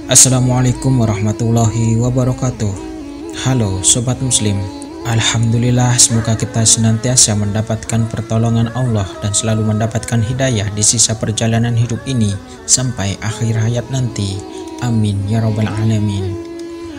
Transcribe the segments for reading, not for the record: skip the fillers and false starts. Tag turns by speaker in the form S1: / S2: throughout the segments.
S1: Assalamualaikum warahmatullahi wabarakatuh. Halo Sobat Muslim. Alhamdulillah, semoga kita senantiasa mendapatkan pertolongan Allah dan selalu mendapatkan hidayah di sisa perjalanan hidup ini sampai akhir hayat nanti. Amin ya rabbal alamin.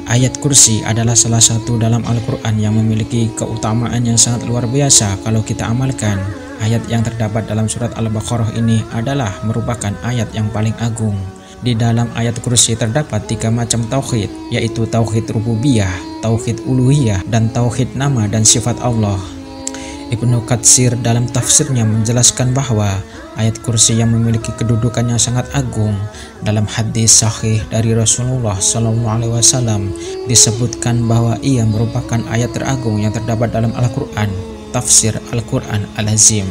S1: Ayat kursi adalah salah satu dalam Al-Quran yang memiliki keutamaan yang sangat luar biasa kalau kita amalkan. Ayat yang terdapat dalam surat Al-Baqarah ini adalah merupakan ayat yang paling agung. Di dalam ayat kursi terdapat 3 macam tauhid, yaitu tauhid rububiyah, tauhid uluhiyah, dan tauhid nama dan sifat Allah. Ibnu Katsir dalam tafsirnya menjelaskan bahwa ayat kursi yang memiliki kedudukan yang sangat agung. Dalam hadis sahih dari Rasulullah SAW disebutkan bahwa ia merupakan ayat teragung yang terdapat dalam Al-Quran, tafsir Al-Quran Al-Azim.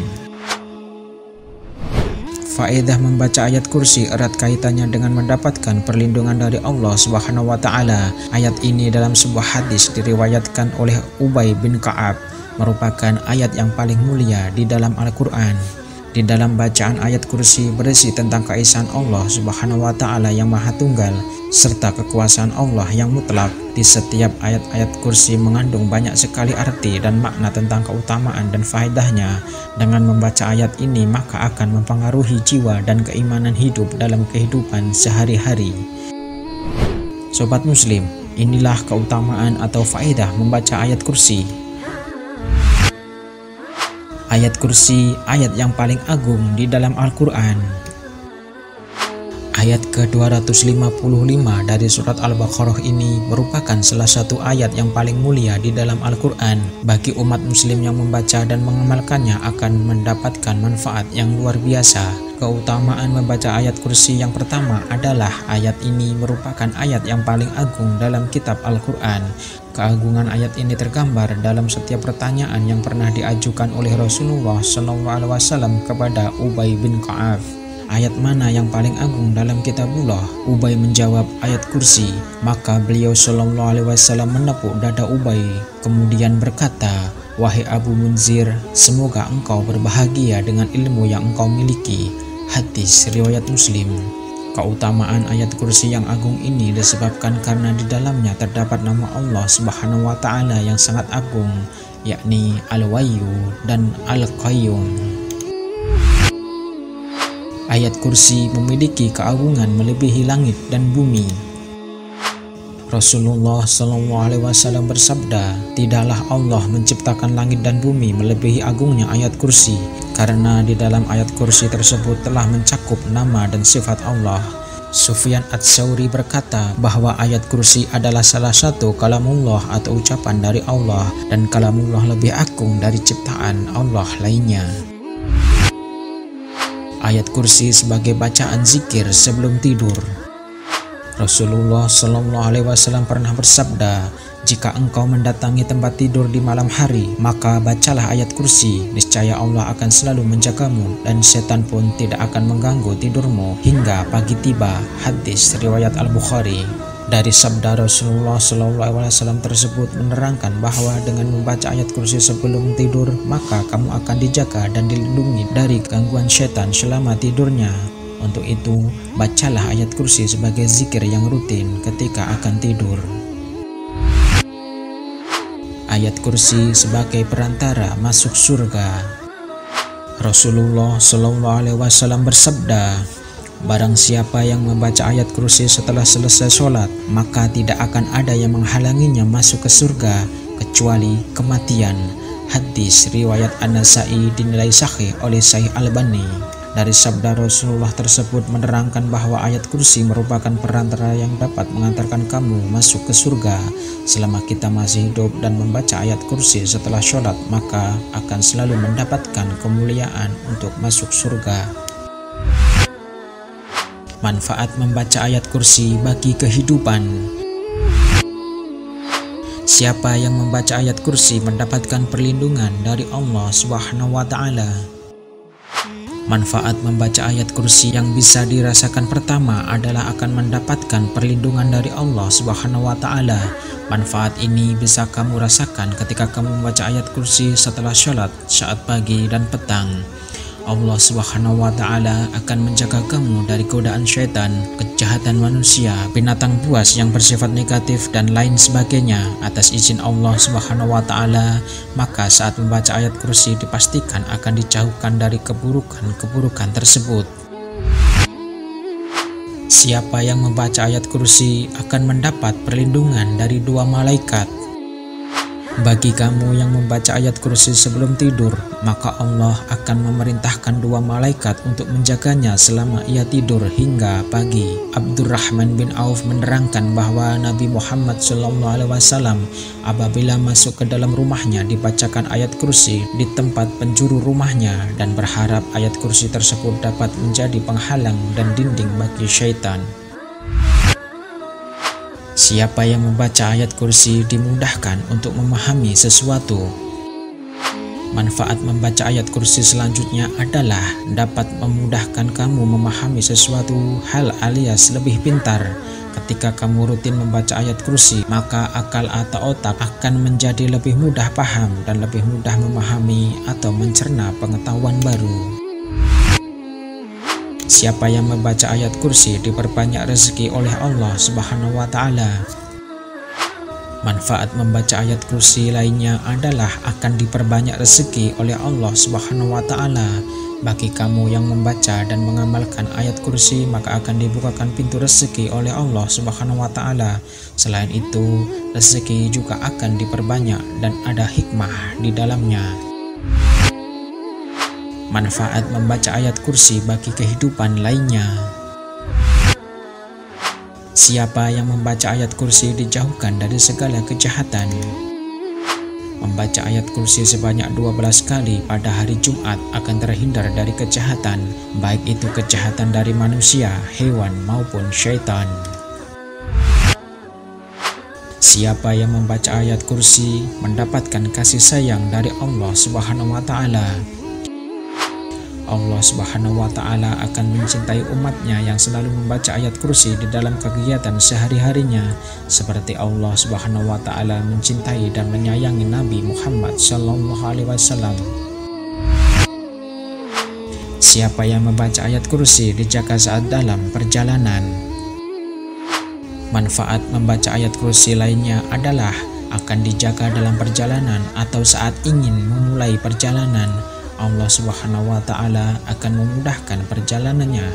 S1: Faedah membaca ayat kursi erat kaitannya dengan mendapatkan perlindungan dari Allah Subhanahu wa Ta'ala. Ayat ini dalam sebuah hadis diriwayatkan oleh Ubay bin Ka'ab merupakan ayat yang paling mulia di dalam Al-Quran. Di dalam bacaan ayat kursi berisi tentang keesaan Allah Subhanahu wa Ta'ala yang Maha Tunggal serta kekuasaan Allah yang mutlak. Di setiap ayat-ayat kursi mengandung banyak sekali arti dan makna tentang keutamaan dan faedahnya. Dengan membaca ayat ini maka akan mempengaruhi jiwa dan keimanan hidup dalam kehidupan sehari-hari. Sobat Muslim, inilah keutamaan atau faedah membaca ayat kursi. Ayat kursi, ayat yang paling agung di dalam Al-Quran. Ayat ke-255 dari surat Al-Baqarah ini merupakan salah satu ayat yang paling mulia di dalam Al-Quran. Bagi umat muslim yang membaca dan mengamalkannya akan mendapatkan manfaat yang luar biasa. Keutamaan membaca ayat kursi yang pertama adalah ayat ini merupakan ayat yang paling agung dalam kitab Al-Quran. Keagungan ayat ini tergambar dalam setiap pertanyaan yang pernah diajukan oleh Rasulullah SAW kepada Ubay bin Ka'ab. Ayat mana yang paling agung dalam kitabullah? Ubay menjawab ayat kursi. Maka beliau SAW menepuk dada Ubay kemudian berkata, "Wahai Abu Munzir, semoga engkau berbahagia dengan ilmu yang engkau miliki." Hadis riwayat Muslim. Keutamaan ayat kursi yang agung ini disebabkan karena di dalamnya terdapat nama Allah Subhanahu wa Ta'ala yang sangat agung, yakni Al-Wahyu dan Al-Qayyum. Ayat kursi memiliki keagungan melebihi langit dan bumi. Rasulullah SAW bersabda, "Tidaklah Allah menciptakan langit dan bumi melebihi agungnya ayat kursi, karena di dalam ayat kursi tersebut telah mencakup nama dan sifat Allah." Sufyan Ats-Tsauri berkata bahwa ayat kursi adalah salah satu kalamullah atau ucapan dari Allah, dan kalamullah lebih agung dari ciptaan Allah lainnya. Ayat kursi sebagai bacaan zikir sebelum tidur. Rasulullah SAW pernah bersabda, "Jika engkau mendatangi tempat tidur di malam hari, maka bacalah ayat kursi. Niscaya Allah akan selalu menjagamu dan setan pun tidak akan mengganggu tidurmu hingga pagi tiba." Hadis riwayat Al-Bukhari. Dari sabda Rasulullah SAW tersebut menerangkan bahwa dengan membaca ayat kursi sebelum tidur, maka kamu akan dijaga dan dilindungi dari gangguan setan selama tidurnya. Untuk itu, bacalah ayat kursi sebagai zikir yang rutin ketika akan tidur. Ayat kursi sebagai perantara masuk surga. Rasulullah SAW bersabda, "Barang siapa yang membaca ayat kursi setelah selesai sholat, maka tidak akan ada yang menghalanginya masuk ke surga kecuali kematian." Hadis riwayat An-Nasa'i dinilai sahih oleh Syekh Albani. Dari sabda Rasulullah tersebut menerangkan bahwa ayat kursi merupakan perantara yang dapat mengantarkan kamu masuk ke surga. Selama kita masih hidup dan membaca ayat kursi setelah sholat, maka akan selalu mendapatkan kemuliaan untuk masuk surga. Manfaat membaca ayat kursi bagi kehidupan. Siapa yang membaca ayat kursi mendapatkan perlindungan dari Allah Subhanahu wa Ta'ala. Manfaat membaca ayat kursi yang bisa dirasakan pertama adalah akan mendapatkan perlindungan dari Allah Subhanahu wa Ta'ala. Manfaat ini bisa kamu rasakan ketika kamu membaca ayat kursi setelah sholat saat pagi dan petang. Allah Subhanahu wa Ta'ala akan menjaga kamu dari godaan syaitan, kejahatan manusia, binatang buas yang bersifat negatif dan lain sebagainya atas izin Allah Subhanahu wa Ta'ala. Maka saat membaca ayat kursi dipastikan akan dijauhkan dari keburukan-keburukan tersebut. Siapa yang membaca ayat kursi akan mendapat perlindungan dari 2 malaikat. Bagi kamu yang membaca ayat kursi sebelum tidur, maka Allah akan memerintahkan 2 malaikat untuk menjaganya selama ia tidur hingga pagi. Abdurrahman bin Auf menerangkan bahwa Nabi Muhammad SAW apabila masuk ke dalam rumahnya dibacakan ayat kursi di tempat penjuru rumahnya dan berharap ayat kursi tersebut dapat menjadi penghalang dan dinding bagi syaitan. Siapa yang membaca ayat kursi dimudahkan untuk memahami sesuatu. Manfaat membaca ayat kursi selanjutnya adalah dapat memudahkan kamu memahami sesuatu hal alias lebih pintar. Ketika kamu rutin membaca ayat kursi, maka akal atau otak akan menjadi lebih mudah paham dan lebih mudah memahami atau mencerna pengetahuan baru. Siapa yang membaca ayat kursi diperbanyak rezeki oleh Allah Subhanahu wa Ta'ala. Manfaat membaca ayat kursi lainnya adalah akan diperbanyak rezeki oleh Allah Subhanahu wa Ta'ala. Bagi kamu yang membaca dan mengamalkan ayat kursi, maka akan dibukakan pintu rezeki oleh Allah Subhanahu wa Ta'ala. Selain itu, rezeki juga akan diperbanyak dan ada hikmah di dalamnya. Manfaat membaca ayat kursi bagi kehidupan lainnya. Siapa yang membaca ayat kursi dijauhkan dari segala kejahatan. Membaca ayat kursi sebanyak 12 kali pada hari Jumat akan terhindar dari kejahatan, baik itu kejahatan dari manusia, hewan maupun syaitan. Siapa yang membaca ayat kursi mendapatkan kasih sayang dari Allah Subhanahu wa Ta'ala. Allah Subhanahu wa Ta'ala akan mencintai umatnya yang selalu membaca ayat kursi di dalam kegiatan sehari-harinya, seperti Allah Subhanahu wa Ta'ala mencintai dan menyayangi Nabi Muhammad SAW. Siapa yang membaca ayat kursi dijaga saat dalam perjalanan. Manfaat membaca ayat kursi lainnya adalah akan dijaga dalam perjalanan atau saat ingin memulai perjalanan. Allah Subhanahu wa Ta'ala akan memudahkan perjalanannya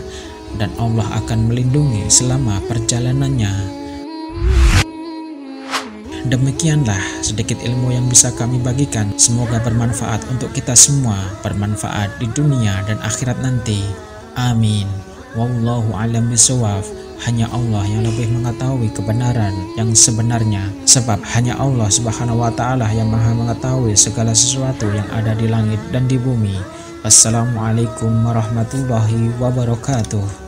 S1: dan Allah akan melindungi selama perjalanannya. Demikianlah sedikit ilmu yang bisa kami bagikan. Semoga bermanfaat untuk kita semua, bermanfaat di dunia dan akhirat nanti. Amin. Wallahu a'lam bishawab. Hanya Allah yang lebih mengetahui kebenaran yang sebenarnya, sebab hanya Allah Subhanahu wa Ta'ala yang maha mengetahui segala sesuatu yang ada di langit dan di bumi. Wassalamualaikum warahmatullahi wabarakatuh.